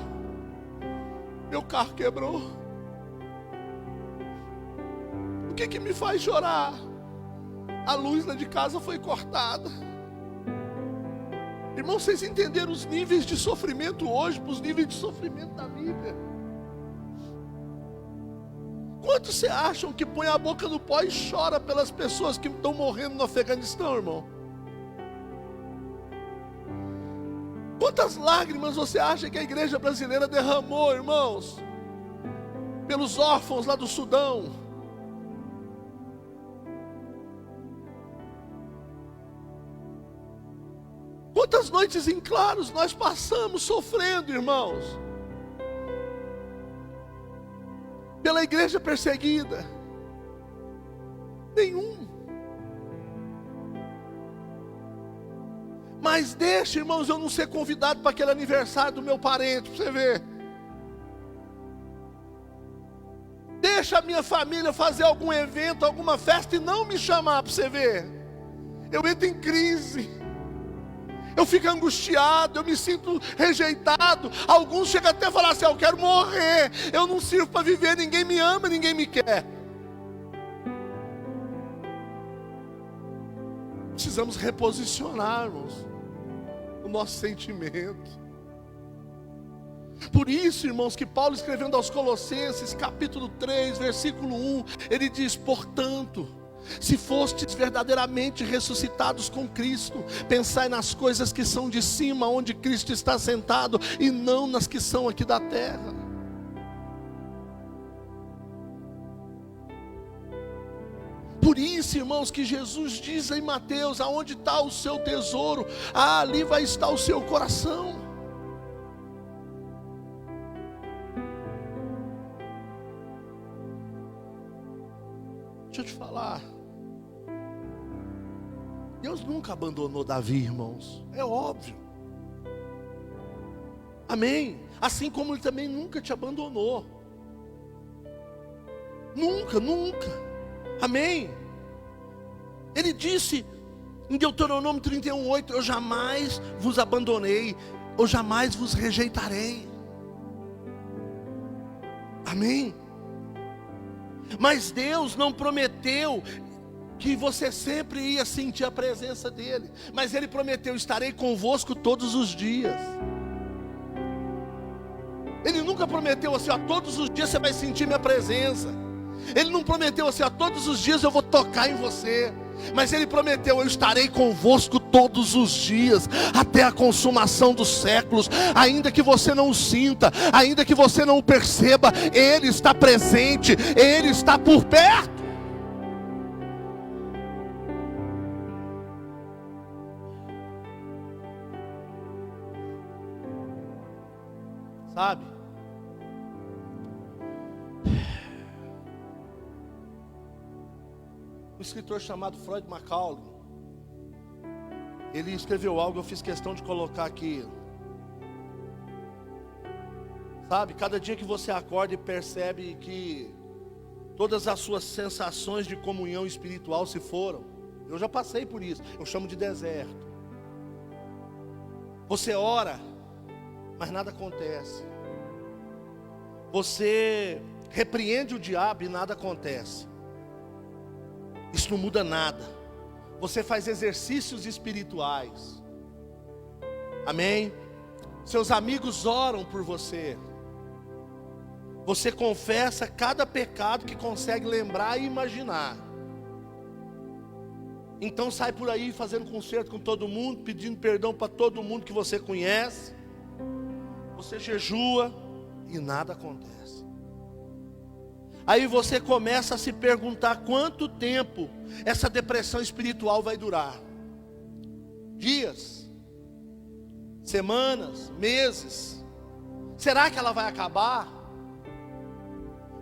Meu carro quebrou. O que me faz chorar? A luz lá de casa foi cortada. Irmãos, vocês entenderam os níveis de sofrimento hoje para os níveis de sofrimento da Bíblia? Quantos você acham que põe a boca no pó e chora pelas pessoas que estão morrendo no Afeganistão, irmão? Quantas lágrimas você acha que a igreja brasileira derramou, irmãos, pelos órfãos lá do Sudão? Quantas noites em claros nós passamos sofrendo, irmãos, pela igreja perseguida? Nenhum. Mas deixa, irmãos, eu não ser convidado para aquele aniversário do meu parente, para você ver. Deixa a minha família fazer algum evento, alguma festa e não me chamar, para você ver. Eu entro em crise. Eu fico angustiado, eu me sinto rejeitado. Alguns chegam até a falar assim: eu quero morrer, eu não sirvo para viver, ninguém me ama, ninguém me quer. Precisamos reposicionar, irmãos, o nosso sentimento. Por isso, irmãos, que Paulo, escrevendo aos Colossenses, capítulo 3, versículo 1, ele diz: portanto, se fostes verdadeiramente ressuscitados com Cristo, pensai nas coisas que são de cima, onde Cristo está sentado, e não nas que são aqui da terra. Por isso, irmãos, que Jesus diz em Mateus: aonde está o seu tesouro, ali vai estar o seu coração. Deixa eu te falar, Deus nunca abandonou Davi, irmãos, é óbvio. Amém? Assim como Ele também nunca te abandonou. Nunca, nunca. Amém? Ele disse em Deuteronômio 31:8: eu jamais vos abandonei, eu jamais vos rejeitarei. Amém? Mas Deus não prometeu que você sempre ia sentir a presença dEle, mas Ele prometeu: estarei convosco todos os dias. Ele nunca prometeu assim: ó, todos os dias você vai sentir minha presença. Ele não prometeu assim: ó, todos os dias eu vou tocar em você. Mas Ele prometeu: eu estarei convosco todos os dias, até a consumação dos séculos. Ainda que você não o sinta, ainda que você não o perceba, Ele está presente, Ele está por perto. Sabe? Um escritor chamado Floyd McCauley, ele escreveu algo, eu fiz questão de colocar aqui. Sabe, cada dia que você acorda e percebe que todas as suas sensações de comunhão espiritual se foram. Eu já passei por isso, eu chamo de deserto. Você ora, mas nada acontece. Você repreende o diabo e nada acontece. Isso não muda nada. Você faz exercícios espirituais. Amém? Seus amigos oram por você. Você confessa cada pecado que consegue lembrar e imaginar. Então sai por aí fazendo concerto com todo mundo, pedindo perdão para todo mundo que você conhece. Você jejua e nada acontece. Aí você começa a se perguntar quanto tempo essa depressão espiritual vai durar. Dias, semanas, meses. Será que ela vai acabar?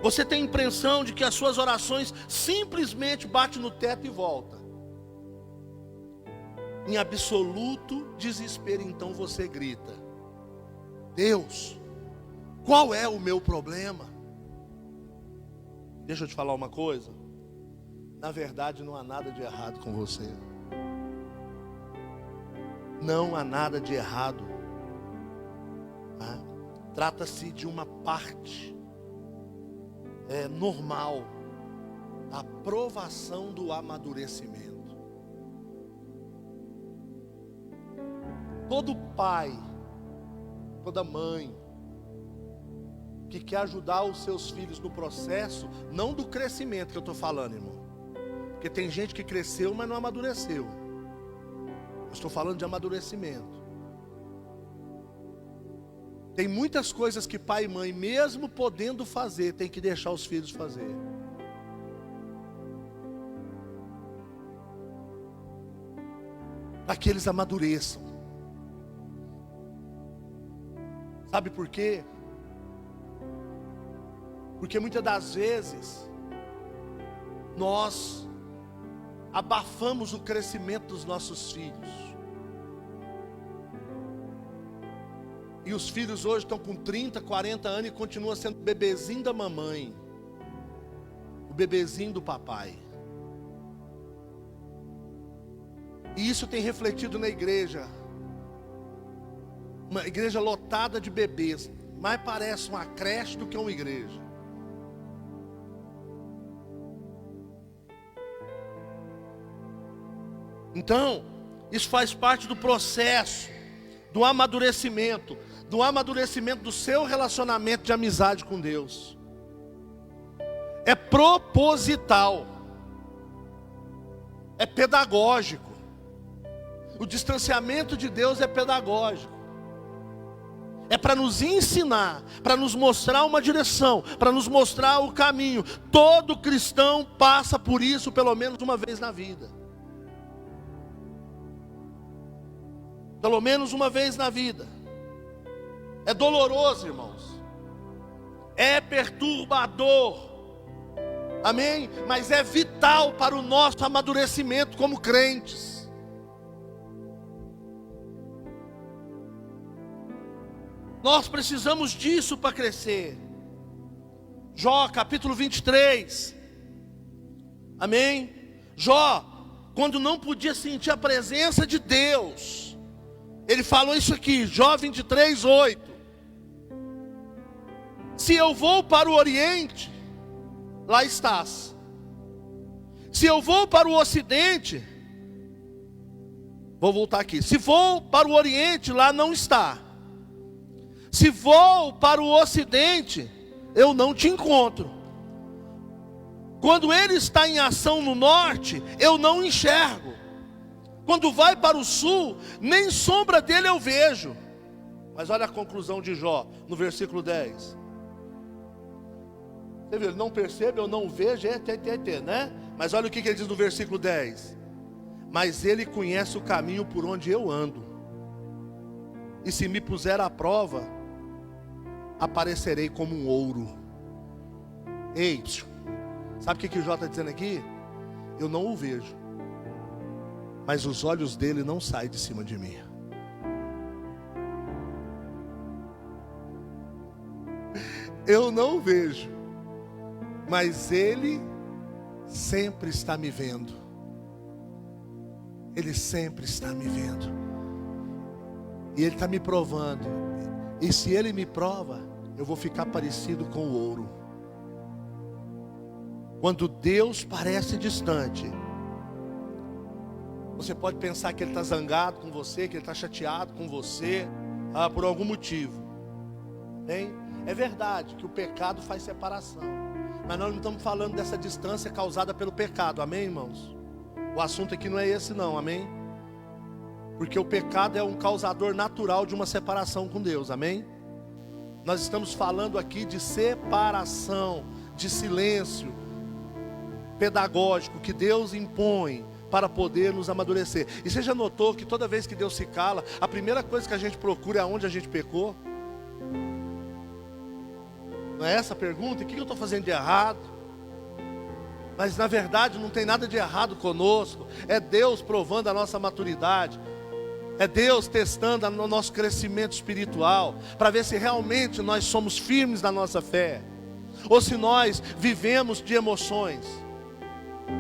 Você tem a impressão de que as suas orações simplesmente batem no teto e voltam. Em absoluto desespero, então você grita: Deus, qual é o meu problema? Deixa eu te falar uma coisa. Na verdade não há nada de errado com você. Não há nada de errado. Trata-se de uma parte normal da provação do amadurecimento. Todo pai, toda mãe que quer ajudar os seus filhos no processo, não do crescimento que eu estou falando, irmão, porque tem gente que cresceu, mas não amadureceu. Eu estou falando de amadurecimento. Tem muitas coisas que pai e mãe, mesmo podendo fazer, tem que deixar os filhos fazer. Para que eles amadureçam. Sabe por quê? Porque muitas das vezes nós abafamos o crescimento dos nossos filhos. E os filhos hoje estão com 30, 40 anos e continuam sendo o bebezinho da mamãe, o bebezinho do papai. E isso tem refletido na igreja. Uma igreja lotada de bebês. Mais parece uma creche do que uma igreja. Então, isso faz parte do processo do amadurecimento do seu relacionamento de amizade com Deus. É proposital, é pedagógico. O distanciamento de Deus é pedagógico. É para nos ensinar, para nos mostrar uma direção, para nos mostrar o caminho. Todo cristão passa por isso pelo menos uma vez na vida. Pelo menos uma vez na vida. É doloroso, irmãos. É perturbador. Amém? Mas é vital para o nosso amadurecimento como crentes. Nós precisamos disso para crescer. Jó, capítulo 23. Amém? Jó, quando não podia sentir a presença de Deus, ele falou isso aqui, Jó 23, 8. Se eu vou para o Oriente, lá estás. Se eu vou para o Ocidente, vou voltar aqui. Se vou para o Oriente, lá não está. Se vou para o Ocidente, eu não te encontro. Quando ele está em ação no Norte, eu não enxergo. Quando vai para o sul, nem sombra dele eu vejo. Mas olha a conclusão de Jó, no versículo 10. Você viu, ele não percebe, eu não vejo, né? Mas olha o que ele diz no versículo 10. Mas ele conhece o caminho por onde eu ando. E se me puser à prova, aparecerei como um ouro. Ei, sabe o que o Jó está dizendo aqui? Eu não o vejo, mas os olhos dele não saem de cima de mim. Eu não o vejo, mas ele sempre está me vendo. Ele sempre está me vendo. E ele está me provando. E se ele me prova, eu vou ficar parecido com o ouro. Quando Deus parece distante, você pode pensar que ele está zangado com você, que ele está chateado com você, por algum motivo. Bem, é verdade que o pecado faz separação, mas nós não estamos falando dessa distância causada pelo pecado, amém, irmãos? O assunto aqui não é esse não, amém? Porque o pecado é um causador natural de uma separação com Deus, amém? Nós estamos falando aqui de separação, de silêncio pedagógico que Deus impõe para poder nos amadurecer. E você já notou que toda vez que Deus se cala, a primeira coisa que a gente procura é onde a gente pecou? Não é essa a pergunta? O que eu estou fazendo de errado? Mas na verdade não tem nada de errado conosco. É Deus provando a nossa maturidade. É Deus testando o nosso crescimento espiritual, para ver se realmente nós somos firmes na nossa fé, ou se nós vivemos de emoções.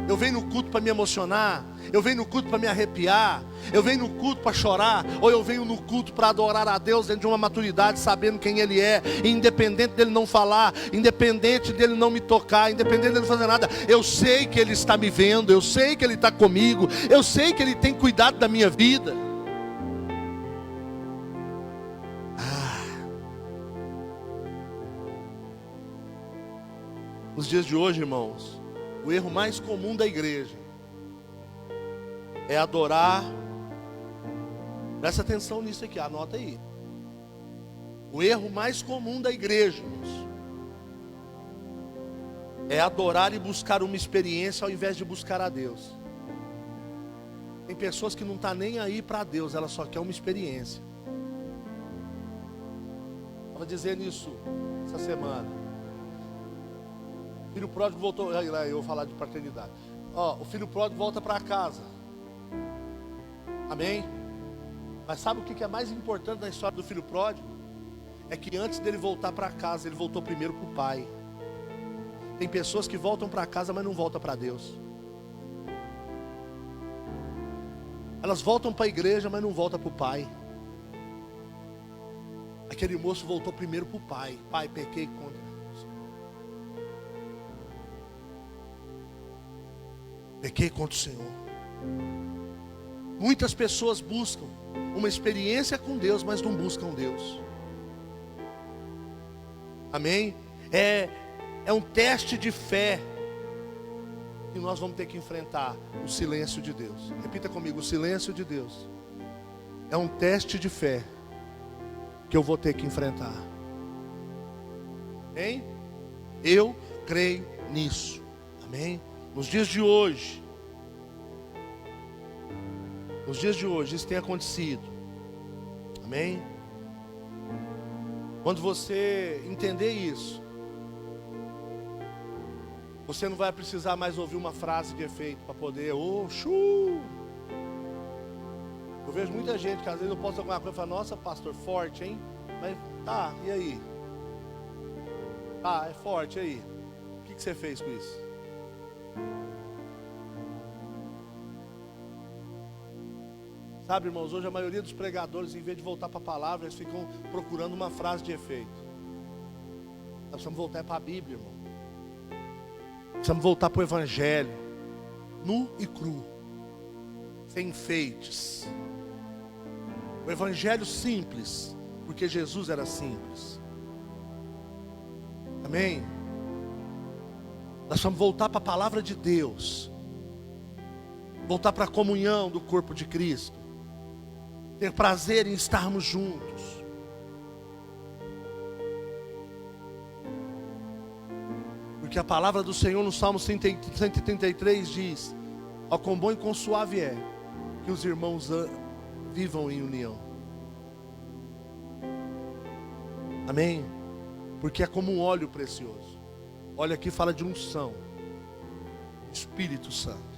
Eu venho no culto para me emocionar, eu venho no culto para me arrepiar, eu venho no culto para chorar, ou eu venho no culto para adorar a Deus dentro de uma maturidade, sabendo quem Ele é, e independente dele não falar, independente dele não me tocar, independente dele não fazer nada, eu sei que Ele está me vendo, eu sei que Ele está comigo, eu sei que Ele tem cuidado da minha vida. Nos dias de hoje, irmãos, o erro mais comum da igreja é adorar. Presta atenção nisso aqui, anota aí. O erro mais comum da igreja, irmãos, é adorar e buscar uma experiência ao invés de buscar a Deus. Tem pessoas que não estão nem aí para Deus, ela só quer uma experiência. Estava dizendo isso essa semana. O filho pródigo voltou, eu vou falar de paternidade. O filho pródigo volta para casa. Amém? Mas sabe o que é mais importante na história do filho pródigo? É que antes dele voltar para casa, ele voltou primeiro para o pai. Tem pessoas que voltam para casa, mas não voltam para Deus. Elas voltam para a igreja, mas não voltam para o pai. Aquele moço voltou primeiro para o pai. Pai, pequei contra. Pequei contra o Senhor. Muitas pessoas buscam uma experiência com Deus, mas não buscam Deus. Amém? É um teste de fé que nós vamos ter que enfrentar. O silêncio de Deus. Repita comigo, o silêncio de Deus é um teste de fé que eu vou ter que enfrentar. Amém? Eu creio nisso. Amém? Nos dias de hoje, isso tem acontecido. Amém? Quando você entender isso, você não vai precisar mais ouvir uma frase de efeito para poder, Eu vejo muita gente que às vezes eu posto alguma coisa e falo, nossa pastor, forte, hein? Mas tá, e aí? Tá, é forte, e aí? O que você fez com isso? Sabe, irmãos, hoje a maioria dos pregadores, em vez de voltar para a palavra, eles ficam procurando uma frase de efeito. Nós precisamos voltar para a Bíblia, irmão. Precisamos voltar para o Evangelho, nu e cru, sem enfeites. O Evangelho simples, porque Jesus era simples. Amém? Nós precisamos voltar para a palavra de Deus. voltar para a comunhão do corpo de Cristo, ter prazer em estarmos juntos. Porque a palavra do Senhor no Salmo 133 diz: ó, quão bom e quão suave é que os irmãos vivam em união. Amém? Porque é como um óleo precioso. Óleo aqui fala de unção, Espírito Santo.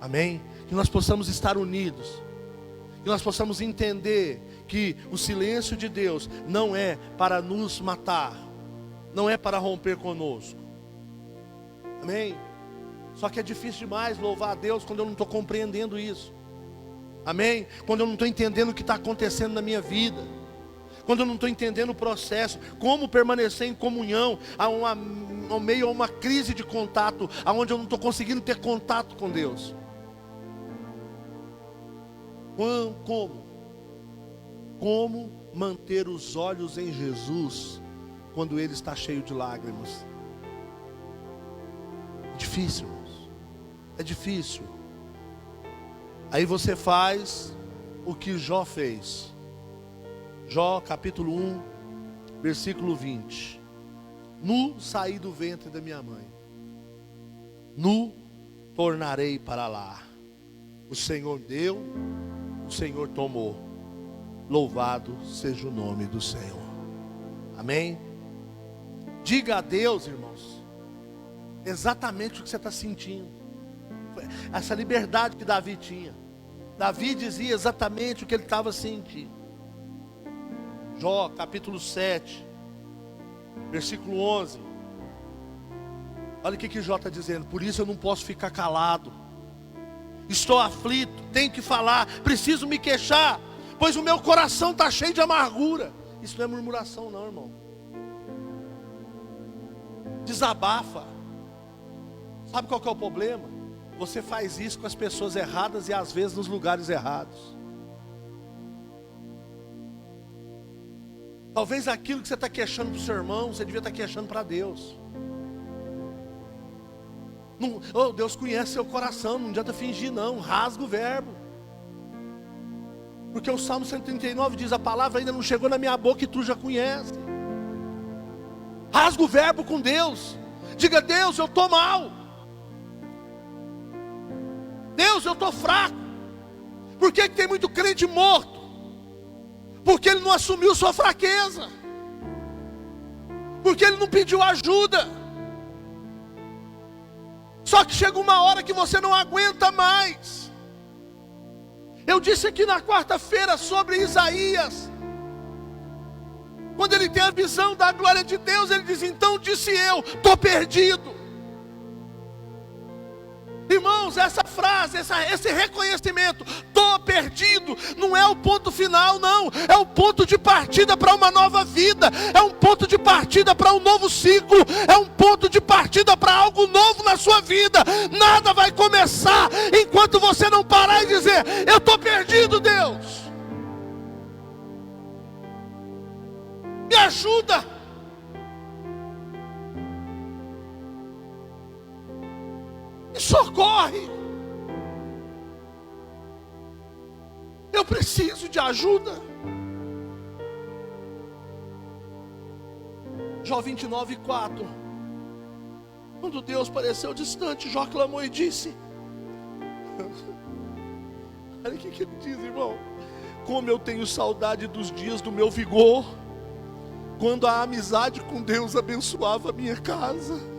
Amém? Que nós possamos estar unidos, que nós possamos entender que o silêncio de Deus não é para nos matar, não é para romper conosco. Amém? Só que é difícil demais louvar a Deus quando eu não estou compreendendo isso. Amém? Quando eu não estou entendendo o que está acontecendo na minha vida, quando eu não estou entendendo o processo, como permanecer em comunhão ao meio a uma crise de contato, aonde eu não estou conseguindo ter contato com Deus. Como manter os olhos em Jesus quando Ele está cheio de lágrimas? É difícil, irmãos. É difícil. Aí você faz o que Jó fez. Jó capítulo 1, versículo 20. Nu saí do ventre da minha mãe, nu tornarei para lá. O Senhor deu, o Senhor tomou. Louvado seja o nome do Senhor. Amém? Diga a Deus, irmãos, exatamente o que você está sentindo. Essa liberdade que Davi tinha. Davi dizia exatamente o que ele estava sentindo. Jó capítulo 7, versículo 11. Olha o que Jó está dizendo: por isso eu não posso ficar calado, estou aflito, tenho que falar, preciso me queixar, pois o meu coração está cheio de amargura. Isso não é murmuração não, irmão. Desabafa. Sabe qual que é o problema? Você faz isso com as pessoas erradas e às vezes nos lugares errados. Talvez aquilo que você está queixando para o seu irmão, você devia estar queixando para Deus. Não, oh, Deus conhece seu coração, não adianta fingir não, rasga o verbo. Porque o Salmo 139 diz: a palavra ainda não chegou na minha boca e tu já conhece. Rasga o verbo com Deus. Diga: Deus, eu estou mal. Deus, eu estou fraco. Por que tem muito crente morto? Porque ele não assumiu sua fraqueza, porque ele não pediu ajuda. Só que chega uma hora que você não aguenta mais. Eu disse aqui na quarta-feira sobre Isaías, quando ele tem a visão da glória de Deus, ele diz: então disse eu, estou perdido. Irmãos, essa frase, esse reconhecimento, estou perdido, não é o ponto final não, é o ponto de partida para uma nova vida, é um ponto de partida para um novo ciclo, é um ponto de partida para algo novo na sua vida. Nada vai começar enquanto você não parar e dizer: eu estou perdido, Deus, me ajuda. Me socorre. Eu preciso de ajuda. Jó 29:4. Quando Deus pareceu distante, Jó clamou e disse: olha o que ele diz, irmão: como eu tenho saudade dos dias do meu vigor, quando a amizade com Deus abençoava a minha casa.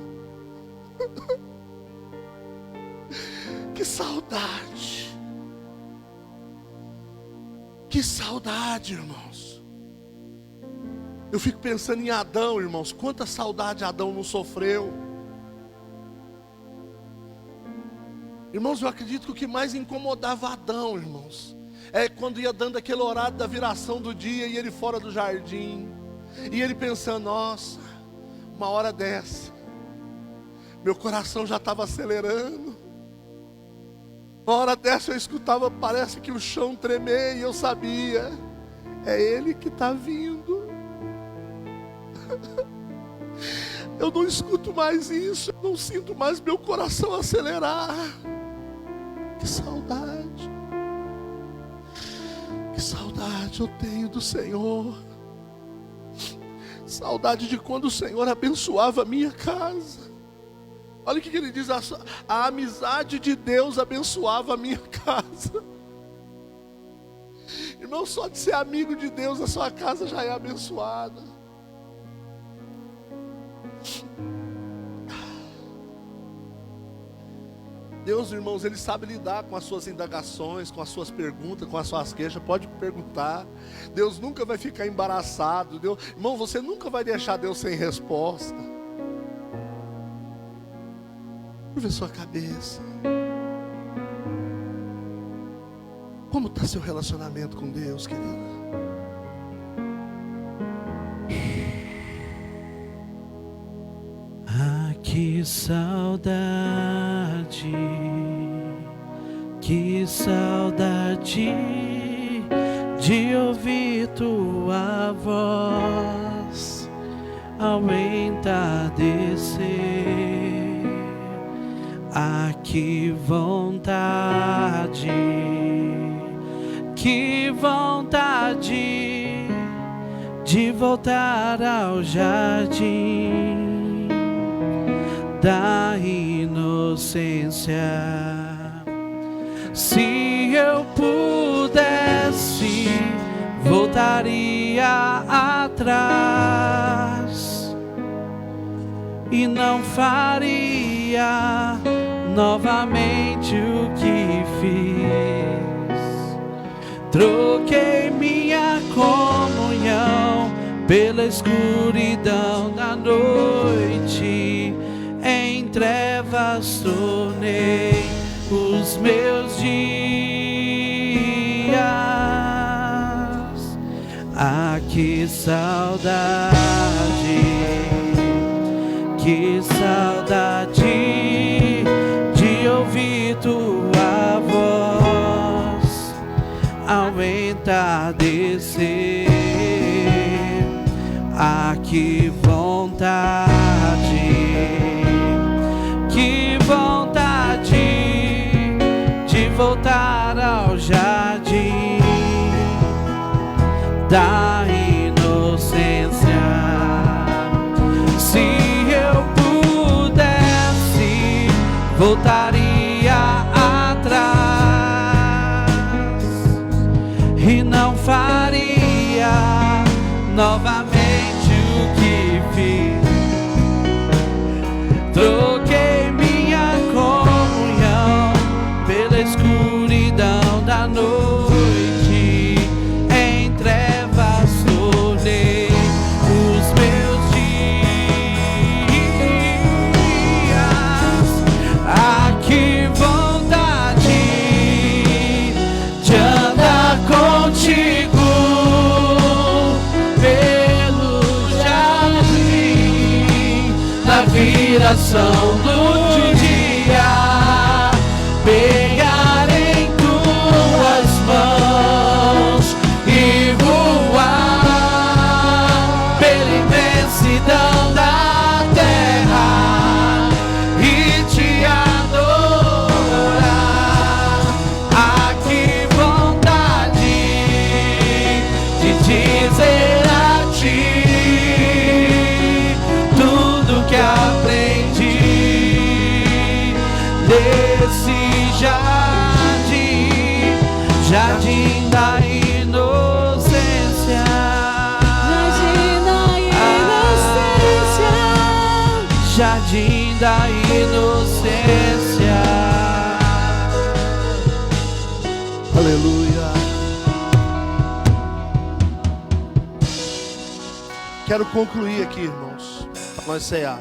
Que saudade. Que saudade, irmãos. Eu fico pensando em Adão, irmãos. Quanta saudade Adão não sofreu. Irmãos, eu acredito que o que mais incomodava Adão, irmãos, é quando ia dando aquele horário da viração do dia e ele fora do jardim, e ele pensando: nossa, uma hora dessa meu coração já estava acelerando. Uma hora dessa eu escutava, parece que o chão tremer, e eu sabia: é Ele que está vindo. Eu não escuto mais isso, eu não sinto mais meu coração acelerar. Que saudade eu tenho do Senhor. Saudade de quando o Senhor abençoava a minha casa. Olha o que ele diz: a amizade de Deus abençoava a minha casa. Irmão, só de ser amigo de Deus, a sua casa já é abençoada. Deus, irmãos, Ele sabe lidar com as suas indagações, com as suas perguntas, com as suas queixas. Pode perguntar. Deus nunca vai ficar embaraçado. Irmão, você nunca vai deixar Deus sem resposta. Curva a sua cabeça. Como está seu relacionamento com Deus, querido? Que saudade de ouvir tua voz ao entardecer. Ah, que vontade de voltar ao jardim da inocência. Se eu pudesse, voltaria atrás e não faria novamente o que fiz. Troquei minha comunhão pela escuridão da noite. Em trevas tornei os meus dias. Ah, que saudade de ouvir tua voz ao entardecer. Ah, que vontade de voltar ao jardim da inocência. Se eu pudesse, voltaria atrás e não faria novamente o que fiz. Troquei minha comunhão pela escuridão da noite. Em trevas tornei os meus dias. Ah, que vontade de andar contigo pelo jardim na viração do dia. Pegar em tuas mãos e voar pela imensidão da terra e te adorar. Ah, que vontade de dizer a ti tudo que aprendi nesse jardim da inocência. Jardim da inocência. Aleluia. Quero concluir aqui, irmãos, para nós cear.